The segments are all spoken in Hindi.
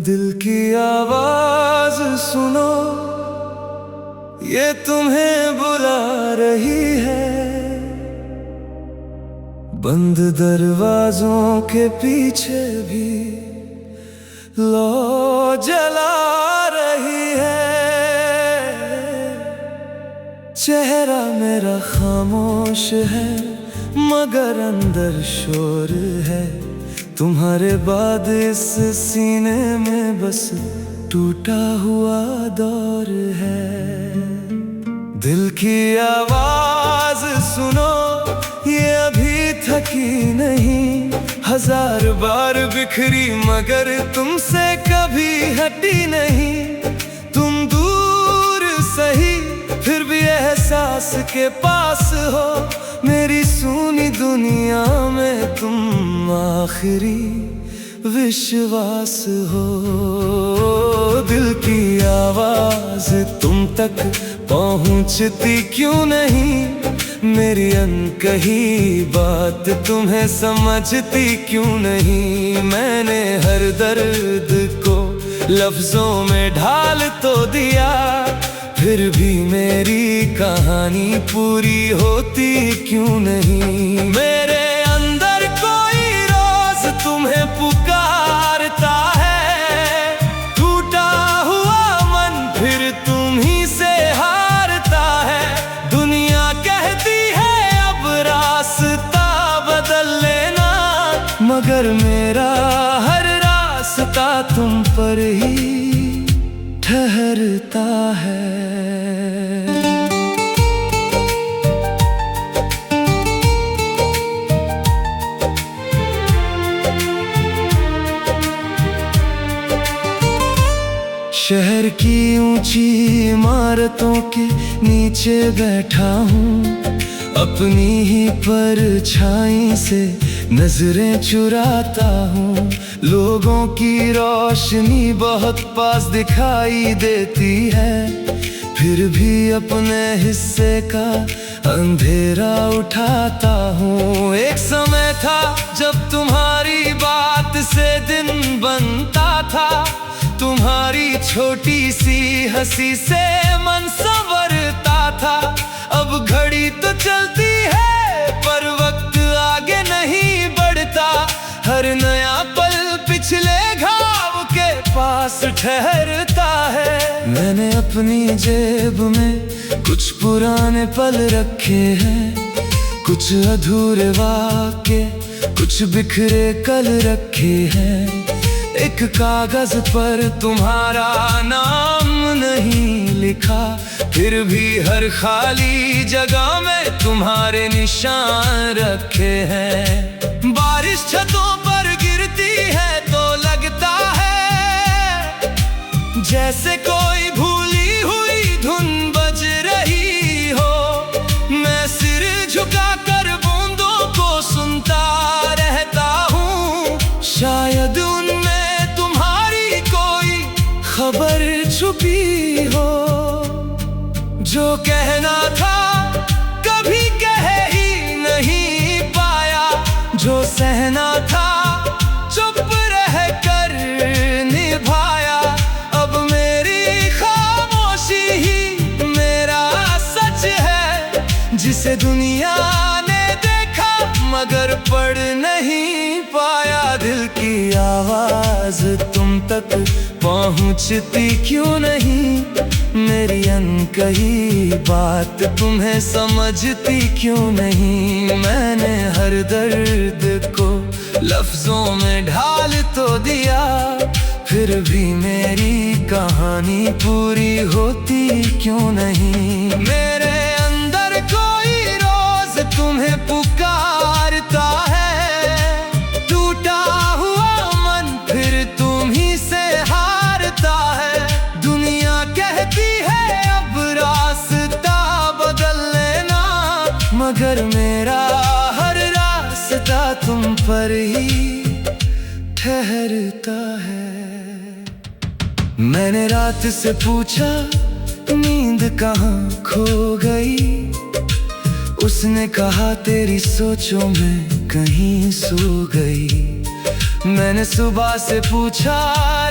दिल की आवाज सुनो, ये तुम्हें बुला रही है। बंद दरवाजों के पीछे भी लो जला रही है। चेहरा मेरा खामोश है मगर अंदर शोर है। तुम्हारे बाद इस सीने में बस टूटा हुआ दौर है। दिल की आवाज सुनो, ये अभी थकी नहीं। हजार बार बिखरी मगर तुमसे कभी हटी नहीं। तुम दूर सही फिर भी एहसास के पास हो। मेरी सूनी दुनिया में तुम आखिरी विश्वास हो। दिल की आवाज तुम तक पहुंचती क्यों नहीं? मेरी अनकही बात तुम्हें समझती क्यों नहीं? मैंने हर दर्द को लफ्जों में ढाल तो दिया, फिर भी मेरी कहानी पूरी होती क्यों नहीं? मेरे अंदर कोई रोज तुम्हें पुकारता है। टूटा हुआ मन फिर तुम ही से हारता है। दुनिया कहती है अब रास्ता बदल लेना, मगर मेरा हर रास्ता तुम पर ही ठहरता है। शहर की ऊंची इमारतों के नीचे बैठा हूँ। अपनी ही परछाई से नजरें चुराता हूँ। लोगों की रोशनी बहुत पास दिखाई देती है, फिर भी अपने हिस्से का अंधेरा उठाता हूँ। एक समय था जब तुम्हारी बात से दिन बनता था। तुम्हारी छोटी सी हंसी से मन संवरता था। अब घड़ी तो चलती है पर वक्त आगे नहीं बढ़ता। हर नया पल पिछले घाव के पास ठहरता है। मैंने अपनी जेब में कुछ पुराने पल रखे हैं। कुछ अधूरे वाक्य, कुछ बिखरे कल रखे हैं। एक कागज पर तुम्हारा नाम नहीं लिखा, फिर भी हर खाली जगह में तुम्हारे निशान रखे हैं। बारिश छतों पर गिरती है तो लगता है जैसे कोई भूली हुई धुन बज रही हो। मैं सिर झुकाकर बूंदों को सुनता रहता हूँ। शायद उनमें तुम्हारी कोई खबर छुपी हो। जो कहना था कभी कह ही नहीं पाया। जो सहना था चुप रह कर निभाया। अब मेरी खामोशी ही मेरा सच है, जिसे दुनिया ने देखा मगर पढ़ नहीं पाया। दिल की आवाज तुम तक पहुंचती क्यों नहीं? मेरी अनकही बात तुम्हें समझती क्यों नहीं? मैंने हर दर्द को लफ्जों में ढाल तो दिया, फिर भी मेरी कहानी पूरी होती क्यों नहीं? मेरे अंदर कोई रोज तुम्हें पुकारता है। टूटा हुआ मन फिर तुम ही से हारता है। दुनिया कहती है अब रास्ता बदल लेना, मगर मेरा हर रास्ता तुम पर ही ठहरता है। मैंने रात से पूछा नींद कहाँ खो गई। उसने कहा तेरी सोचों में कहीं सो गई। मैं मैंने सुबह से पूछा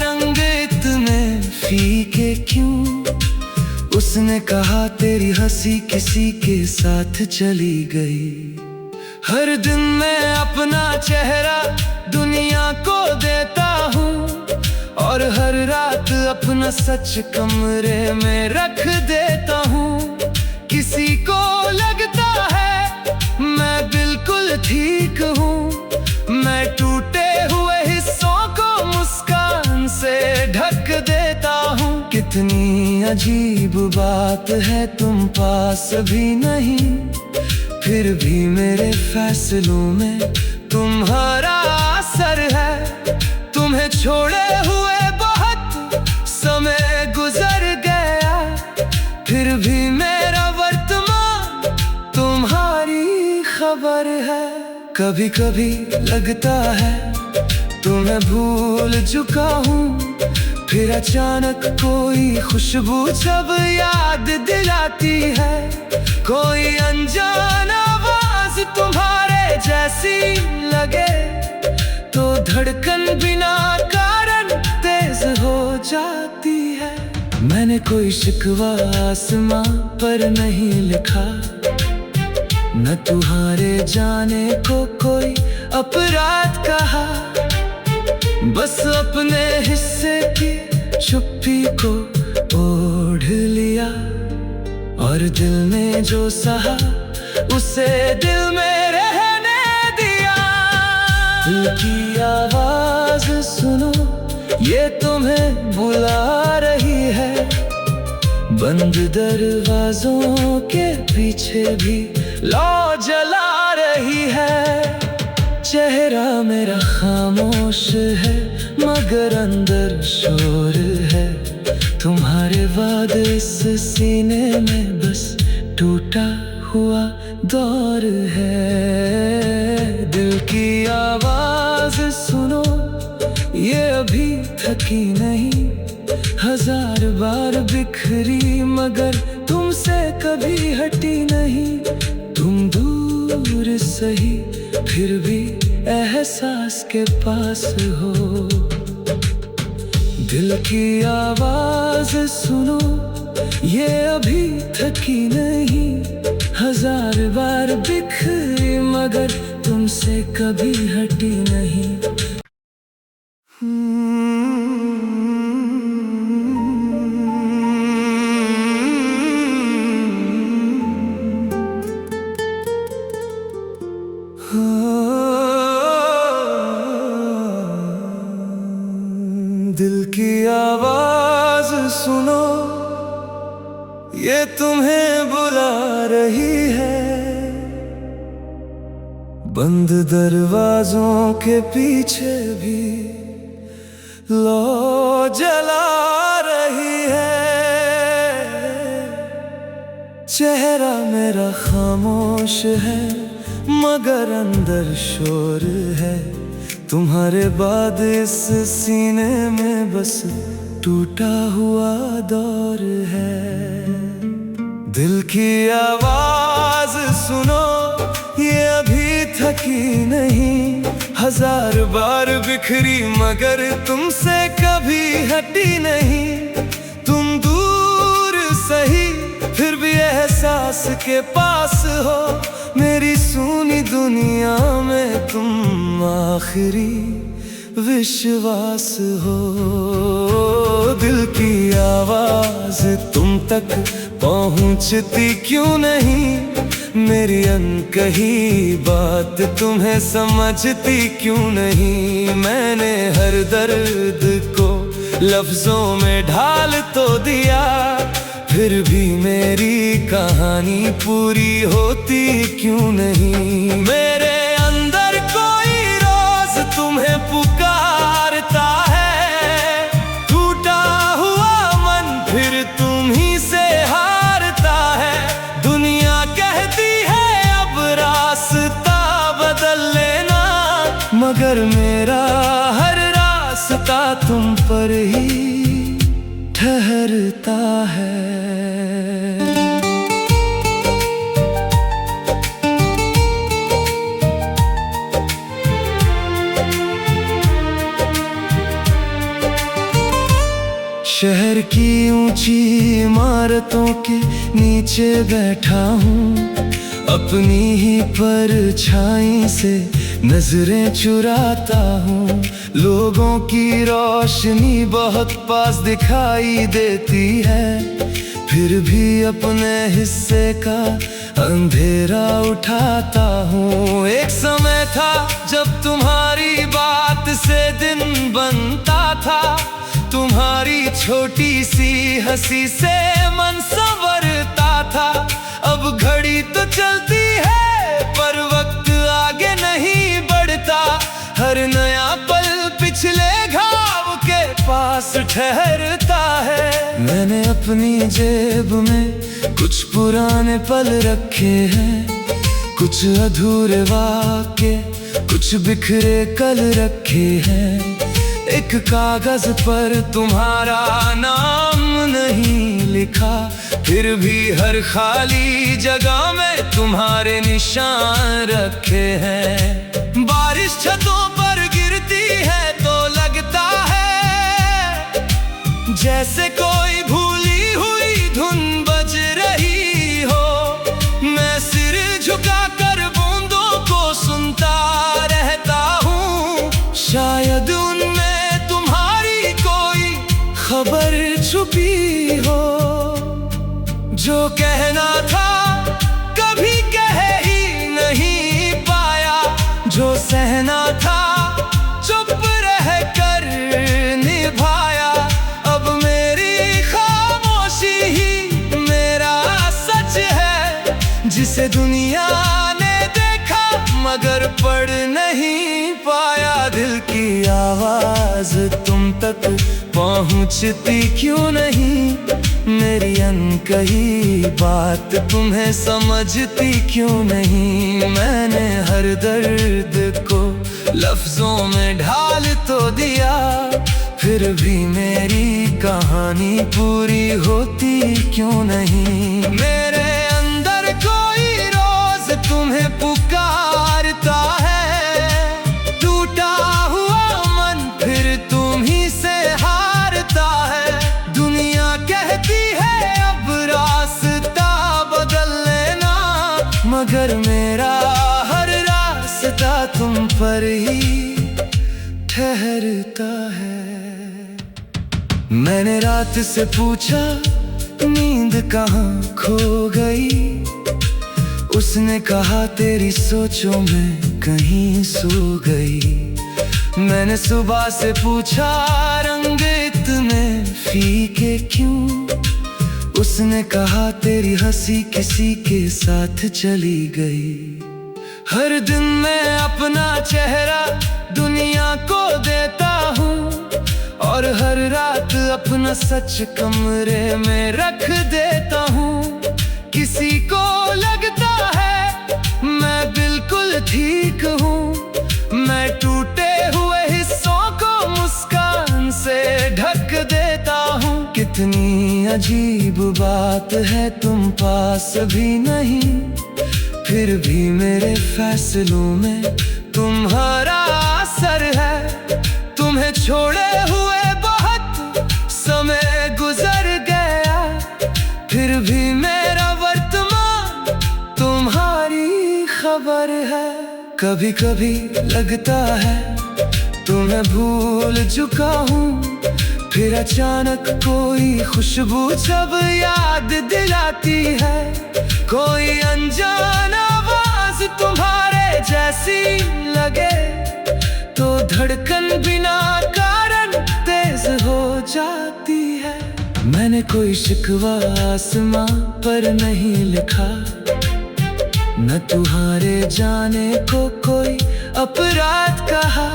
रंग इतने फीके क्यों। उसने कहा तेरी हंसी किसी के साथ चली गई। हर दिन मैं अपना चेहरा दुनिया को देता हूँ, और हर रात अपना सच कमरे में रख देता हूँ। किसी को लगता है मैं बिल्कुल ठीक हूँ, मैं टूटे हुए हिस्सों को मुस्कान से ढक देता हूँ। कितनी अजीब बात है, तुम पास भी नहीं, फिर भी मेरे फैसलों में तुम्हारा असर है। तुम्हें छोड़े हुए बहुत समय गुजर गया, फिर भी मेरा वर्तमान तुम्हारी खबर है। कभी कभी लगता है तुम्हें भूल चुका हूँ, फिर अचानक कोई खुशबू जब याद दिलाती है। कोई अनजान आवाज तुम्हारे जैसी लगे तो धड़कन बिना कारण तेज हो जाती है। मैंने कोई शिकवा आसमां पर नहीं लिखा, न तुम्हारे जाने को कोई अपराध कहा। बस अपने हिस्से की चुप्पी को ओढ़ लिया, और दिल ने जो सहा उसे दिल में रहने दिया। दिल की आवाज सुनो, ये तुम्हें बुला रही है। बंद दरवाजों के पीछे भी लौ जला रही है। चेहरा मेरा खामोश है, मगर अंदर शोर है। तुम्हारे बाद इस सीने में बस टूटा हुआ दौर है। दिल की आवाज सुनो, ये अभी थकी नहीं। हजार बार बिखरी मगर तुमसे कभी हटी नहीं। तुम दूर सही फिर भी एहसास के पास हो। दिल की आवाज सुनो, ये अभी थकी नहीं। हजार बार बिखरी मगर तुमसे कभी हटी नहीं। दिल की आवाज सुनो, ये तुम्हें बुला रही है। बंद दरवाजों के पीछे भी लौ जला रही है। चेहरा मेरा खामोश है, मगर अंदर शोर है। तुम्हारे बाद इस सीने में बस टूटा हुआ दौर है। दिल की आवाज सुनो, ये अभी थकी नहीं। हजार बार बिखरी मगर तुमसे कभी हटी नहीं। तुम दूर सही फिर भी एहसास के पास हो। मेरी सूनी दुनिया में तुम आखिरी विश्वास हो। दिल की आवाज तुम तक पहुंचती क्यों नहीं? मेरी अनकही बात तुम्हें समझती क्यों नहीं? मैंने हर दर्द को लफ्जों में ढाल तो दिया, फिर भी मेरी कहानी पूरी होती क्यों नहीं? मेरे अंदर कोई रोज तुम्हें पुकारता है। टूटा हुआ मन फिर तुम ही से हारता है। दुनिया कहती है अब रास्ता बदल लेना, मगर मेरा हर रास्ता तुम पर ही ठहरता है। शहर की ऊंची इमारतों के नीचे बैठा हूँ, अपनी ही परछाई से नजरें चुराता हूँ। लोगों की रोशनी बहुत पास दिखाई देती है, फिर भी अपने हिस्से का अंधेरा उठाता हूँ। एक समय था जब तुम्हारी बात से दिन बनता था, तुम्हारी छोटी सी हंसी से मन संवरता था। अब घड़ी तो चलती है पर वक्त आगे नहीं बढ़ता, हर नया पल पिछले घाव के पास ठहरता है। मैंने अपनी जेब में कुछ पुराने पल रखे हैं, कुछ अधूरे वाक्य, कुछ बिखरे कल रखे हैं। एक कागज पर तुम्हारा नाम नहीं लिखा, फिर भी हर खाली जगह में तुम्हारे निशान रखे हैं। बारिश छतों पर गिरती है तो लगता है जैसे कोई भूली हुई धुन बज रही हो। मैं सिर झुकाकर बूंदों को सुनता रहता हूँ, शायद उनमें तुम्हारी कोई खबर छुपी हो। जो कहना था कभी कह ही नहीं पाया, जो सहना था चुप रह कर निभाया। अब मेरी खामोशी ही मेरा सच है, जिसे दुनिया ने देखा मगर पढ़ नहीं पाया। दिल की आवाज तुम तक पहुंचती क्यों नहीं, मेरी अनकही बात तुम्हें समझती क्यों नहीं। मैंने हर दर्द को लफ्जों में ढाल तो दिया, फिर भी मेरी कहानी पूरी होती क्यों नहीं। मेरे अंदर कोई रोज तुम्हें पुकारता है, टूटा हुआ मन फिर तुम ही से हारता है। दुनिया कहती है अब रास्ता बदल लेना, मगर मेरा हर रास्ता तुम पर ही ठहरता है। मैंने रात से पूछा नींद कहाँ खो गई, उसने कहा तेरी सोचों में कहीं सो गई। मैंने सुबह से पूछा रंग इतने फीके क्यों, उसने कहा तेरी हंसी किसी के साथ चली गई। हर दिन मैं अपना चेहरा दुनिया को देता हूँ, और हर रात अपना सच कमरे में रख देता हूँ। किसी को लगता है मैं बिल्कुल ठीक हूँ, मैं टूटे हुए हिस्सों को मुस्कान से ढक देता हूँ। कितनी अजीब बात है तुम पास भी नहीं, फिर भी मेरे फैसलों में तुम्हारा असर है। तुम्हें छोड़े हुए बहुत समय गुजर गया, फिर भी मेरा वर्तमान तुम्हारी खबर है। कभी कभी लगता है तुम्हें भूल चुका हूँ, फिर अचानक कोई खुशबू जब याद दिलाती है। कोई अनजान आवाज तुम्हारे जैसी लगे तो धड़कन बिना कारण तेज हो जाती है। मैंने कोई शिकवा आसमां पर नहीं लिखा, न तुम्हारे जाने को कोई अपराध कहा,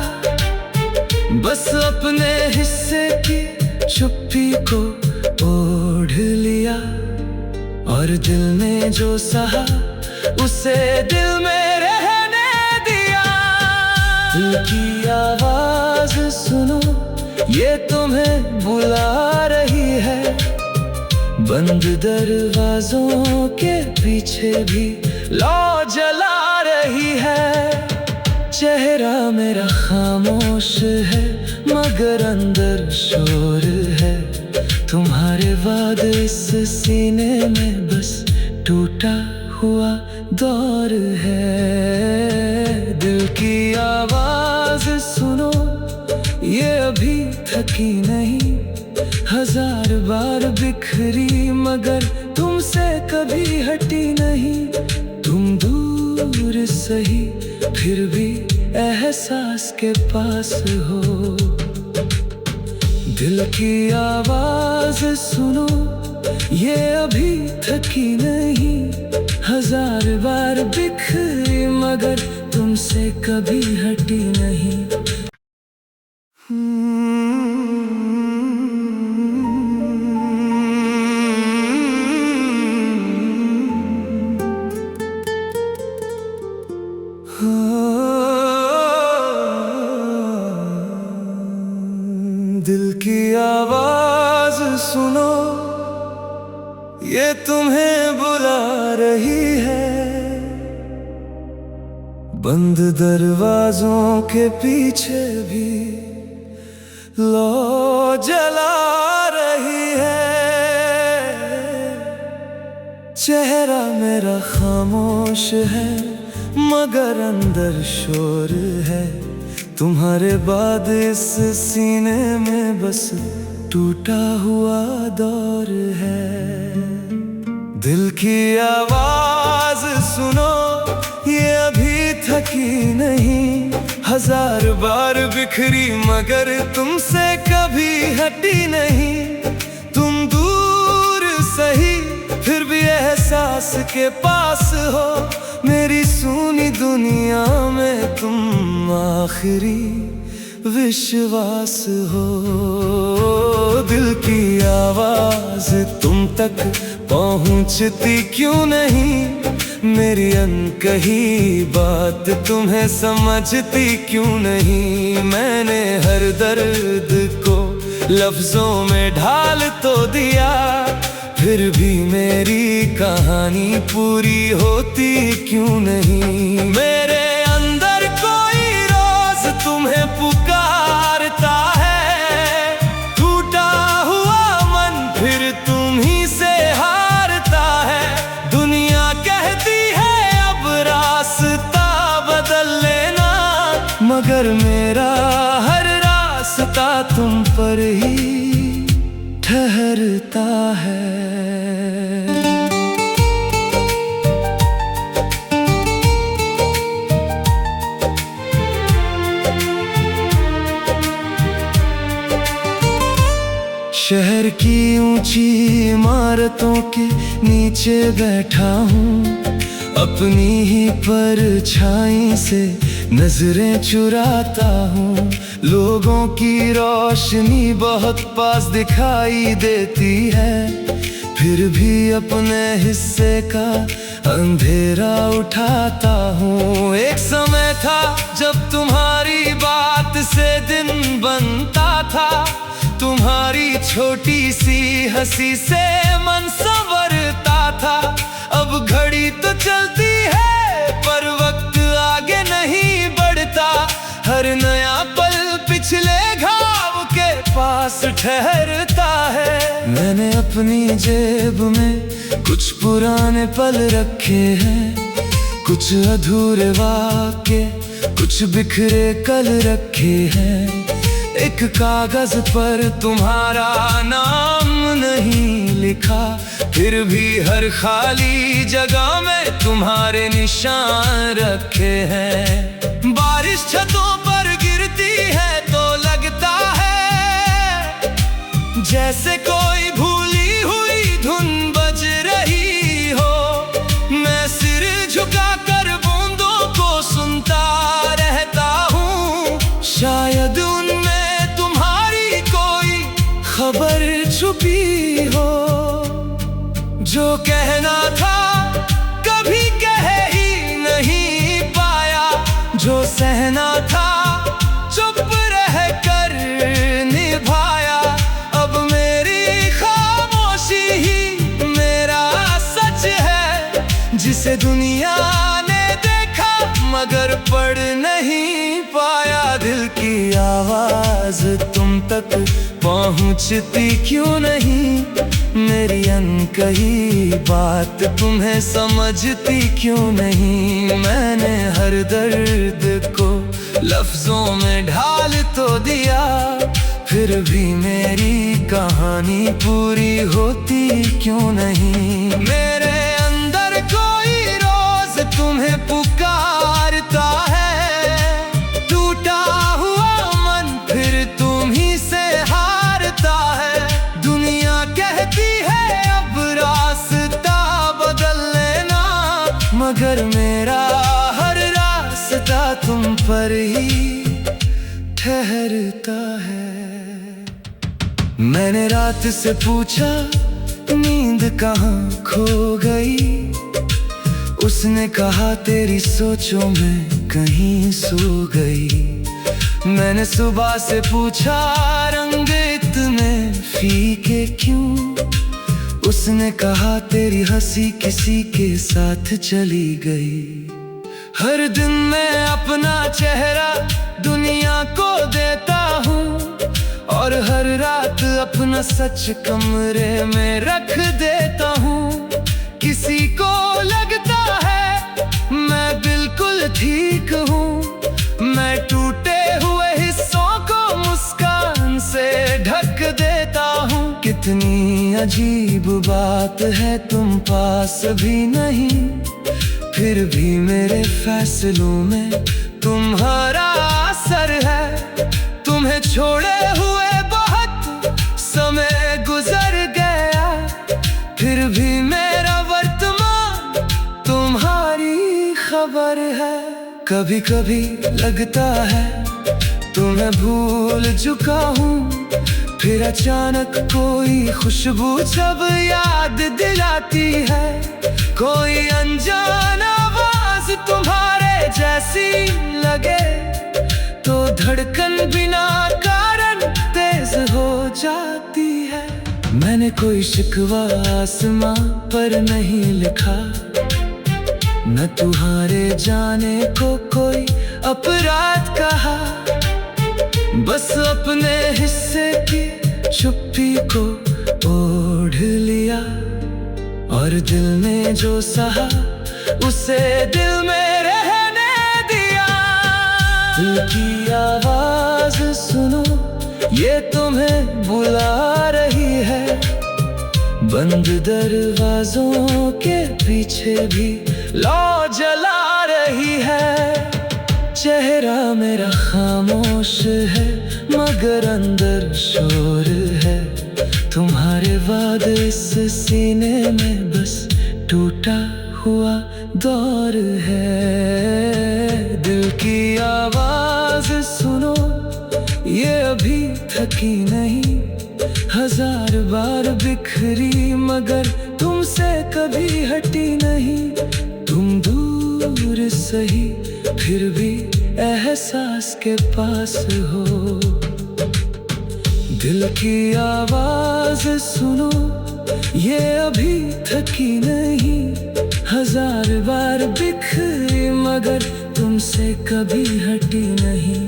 बस अपने हिस्से की चुप्पी को ओढ़ लिया। और दिल ने जो सहा उसे दिल में रहने दिया। दिल की आवाज सुनो, ये तुम्हें बुला रही है। बंद दरवाजों के पीछे भी लौ जला रही है। चेहरा मेरा खामोश है मगर अंदर शोर है। तुम्हारे बाद इस सीने में बस टूटा हुआ दौर है। दिल की आवाज सुनो, ये अभी थकी नहीं, हजार बार बिखरी मगर तुमसे कभी हटी नहीं। तुम दूर सही फिर भी एहसास के पास हो। दिल की आवाज सुनो, ये अभी थकी नहीं, हजार बार बिखरी मगर तुमसे कभी हटी नहीं। दिल की आवाज सुनो, ये तुम्हें बुला रही है। बंद दरवाजों के पीछे भी लौ जला रही है। चेहरा मेरा खामोश है मगर अंदर शोर है। तुम्हारे बाद इस सीने में बस टूटा हुआ दौर है। दिल की आवाज सुनो, ये अभी थकी नहीं, हजार बार बिखरी मगर तुमसे कभी हटी नहीं। तुम दूर सही फिर भी एहसास के पास हो। मेरी सूनी दुनिया में तुम आखिरी विश्वास हो। दिल की आवाज तुम तक पहुंचती क्यों नहीं? मेरी अनकही बात तुम्हें समझती क्यों नहीं? मैंने हर दर्द को लफ्जों में ढाल तो दिया, फिर भी मेरी कहानी पूरी होती क्यों नहीं? मेरे अंदर कोई रोज तुम्हें पुकारता है। टूटा हुआ मन फिर तुम ही से हारता है। दुनिया कहती है अब रास्ता बदल लेना, मगर मेरा हर रास्ता तुम पर ही ठहरता है। शहर की ऊंची इमारतों के नीचे बैठा हूँ, अपनी ही परछाई से नजरें चुराता हूँ। लोगों की रोशनी बहुत पास दिखाई देती है, फिर भी अपने हिस्से का अंधेरा उठाता हूँ। एक समय था जब तुम्हारी बात से दिन बनता था, तुम्हारी छोटी सी हंसी से मन संवरता था। अब घड़ी तो चलती है पर वक्त आगे नहीं बढ़ता। हर नया पल पिछले घाव के पास ठहरता है। मैंने अपनी जेब में कुछ पुराने पल रखे हैं, कुछ अधूरे वाक्य, कुछ बिखरे कल रखे हैं। एक कागज पर तुम्हारा नाम नहीं लिखा, फिर भी हर खाली जगह में तुम्हारे निशान रखे हैं। बारिश छतों पर गिरती है तो लगता है जैसे कोई भूली हुई धुन बज रही हो। मैं सिर झुकाकर बूंदों को सुनता रहता हूँ, शायद उनमें तुम्हारी कोई खबर छुपी हो। जो कहना था कभी कह ही नहीं पाया, जो सहना था चुप रह कर निभाया। अब मेरी खामोशी ही मेरा सच है, जिसे दुनिया ने देखा मगर पढ़ नहीं पाया। दिल की आवाज तुम तक पहुंचती क्यों नहीं मेरी अनकही बात तुम्हें समझती क्यों नहीं। मैंने हर दर्द को लफ्जों में ढाल तो दिया, फिर भी मेरी कहानी पूरी होती क्यों नहीं। मेरे अंदर कोई रोज तुम्हें पुकारता है, टूटा हुआ मन फिर तुम ही से हारता है। दुनिया कहती है अब रास्ता बदल लेना, मगर मेरा हर रास्ता तुम पर ही ठहरता है। मैंने रात से पूछा नींद कहाँ खो गई, उसने कहा तेरी सोचों में कहीं सो गई। मैंने सुबह से पूछा रंग इतने फीके क्यों, उसने कहा तेरी हंसी किसी के साथ चली गई। हर दिन मैं अपना चेहरा दुनिया को देता हूँ, और हर रात अपना सच कमरे में रख देता हूँ। किसी को लगता है मैं बिल्कुल ठीक हूँ, मैं टूटे हुए हिस्सों को मुस्कान से ढक देता हूँ। कितनी अजीब बात है तुम पास भी नहीं, फिर भी मेरे फैसलों में तुम्हारा असर है। तुम्हें छोड़े हुए बहुत समय गुजर गया, फिर भी मेरा वर्तमान तुम्हारी खबर है। कभी कभी लगता है तुम्हें भूल चुका हूँ, फिर अचानक कोई खुशबू जब याद दिलाती है। कोई अनजान आवाज तुम्हारे जैसी लगे तो धड़कन बिना कारण तेज हो जाती है। मैंने कोई शिकवा आसमां पर नहीं लिखा, न तुम्हारे जाने को कोई अपराध कहा, बस अपने हिस्से की चुप्पी को ओढ़ लिया, और दिल ने जो सहा उसे दिल में रहने दिया। दिल की आवाज सुनो, ये तुम्हें बुला रही है, बंद दरवाजों के पीछे भी लौ जला रही है। चेहरा मेरा खामोश है मगर अंदर शोर है, तुम्हारे वादे इस सीने में बस टूटा हुआ दौर है। दिल की आवाज सुनो, ये अभी थकी नहीं, हजार बार बिखरी मगर तुमसे कभी हटी नहीं। तुम दूर सही फिर भी एहसास के पास हो। दिल की आवाज सुनो, ये अभी थकी नहीं, हजार बार बिखरी मगर तुमसे कभी हटी नहीं।